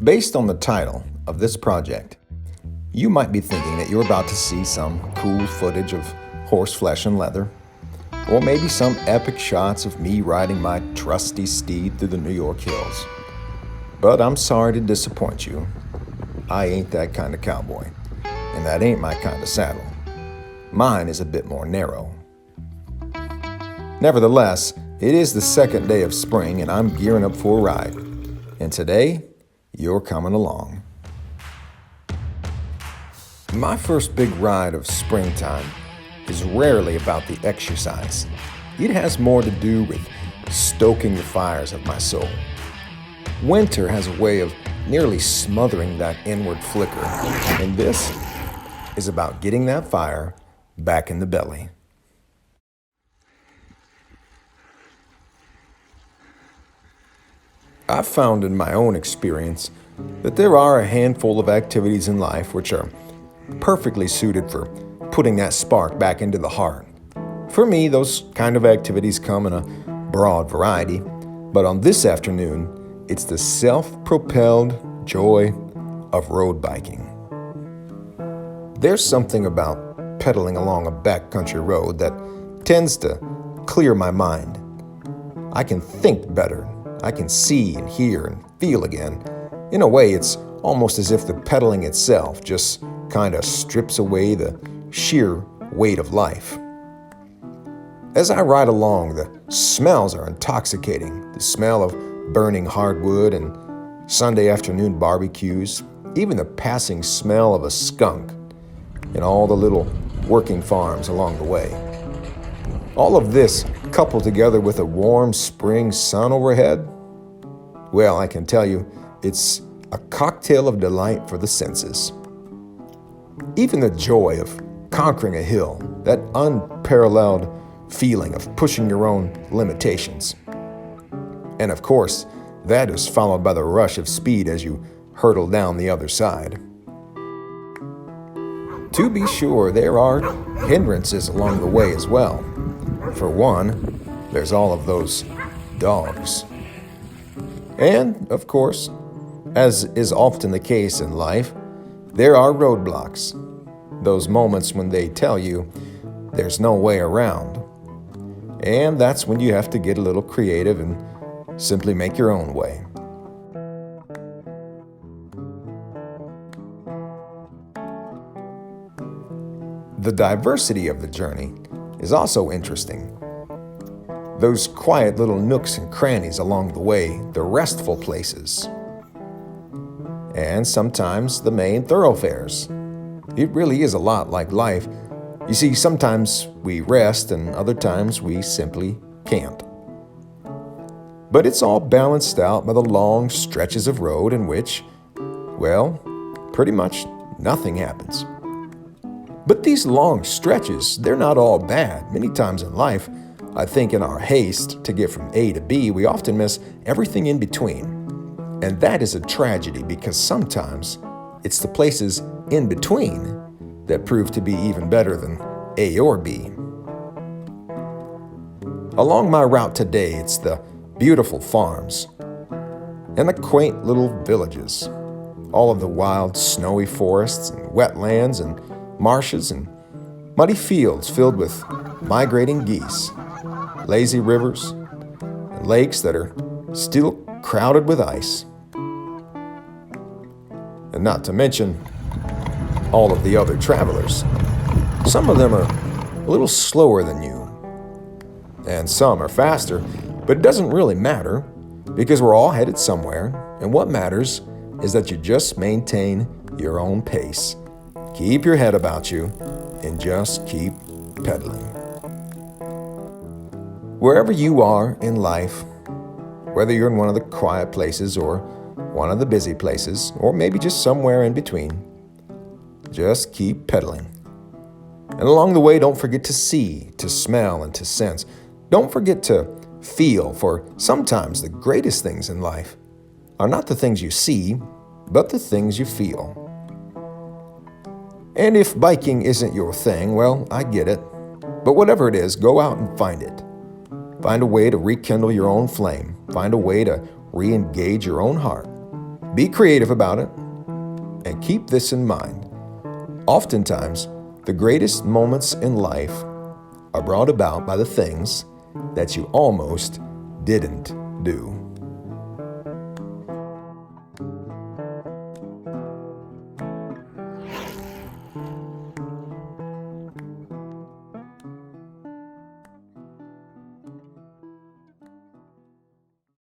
Based on the title of this project, you might be thinking that you're about to see some cool footage of horse flesh and leather, or maybe some epic shots of me riding my trusty steed through the New York hills. But I'm sorry to disappoint you. I ain't that kind of cowboy, and that ain't my kind of saddle. Mine is a bit more narrow. Nevertheless, it is the second day of spring, and I'm gearing up for a ride. And today, you're coming along. My first big ride of springtime is rarely about the exercise. It has more to do with stoking the fires of my soul. Winter has a way of nearly smothering that inward flicker, and this is about getting that fire back in the belly. I've found in my own experience that there are a handful of activities in life which are perfectly suited for putting that spark back into the heart. For me, those kind of activities come in a broad variety, but on this afternoon, it's the self-propelled joy of road biking. There's something about pedaling along a backcountry road that tends to clear my mind. I can think better. I can see and hear and feel again. In a way, it's almost as if the pedaling itself just kind of strips away the sheer weight of life. As I ride along, the smells are intoxicating. The smell of burning hardwood and Sunday afternoon barbecues, even the passing smell of a skunk, and all the little working farms along the way. All of this coupled together with a warm spring sun overhead, well, I can tell you, it's a cocktail of delight for the senses. Even the joy of conquering a hill, that unparalleled feeling of pushing your own limitations. And of course, that is followed by the rush of speed as you hurtle down the other side. To be sure, there are hindrances along the way as well. For one, there's all of those dogs. And, of course, as is often the case in life, there are roadblocks. Those moments when they tell you there's no way around. And that's when you have to get a little creative and simply make your own way. The diversity of the journey is also interesting. Those quiet little nooks and crannies along the way, the restful places, and sometimes the main thoroughfares. It really is a lot like life. You see, sometimes we rest and other times we simply can't. But it's all balanced out by the long stretches of road in which, well, pretty much nothing happens. But these long stretches, they're not all bad. Many times in life, I think in our haste to get from A to B, we often miss everything in between. And that is a tragedy because sometimes it's the places in between that prove to be even better than A or B. Along my route today, it's the beautiful farms and the quaint little villages, all of the wild snowy forests and wetlands and marshes and muddy fields filled with migrating geese, lazy rivers, and lakes that are still crowded with ice. And not to mention all of the other travelers. Some of them are a little slower than you, and some are faster, but it doesn't really matter because we're all headed somewhere, and what matters is that you just maintain your own pace. Keep your head about you and just keep pedaling. Wherever you are in life, whether you're in one of the quiet places or one of the busy places, or maybe just somewhere in between, just keep pedaling. And along the way, don't forget to see, to smell, and to sense. Don't forget to feel, for sometimes the greatest things in life are not the things you see, but the things you feel. And if biking isn't your thing, well, I get it. But whatever it is, go out and find it. Find a way to rekindle your own flame. Find a way to re-engage your own heart. Be creative about it, and keep this in mind. Oftentimes, the greatest moments in life are brought about by the things that you almost didn't do.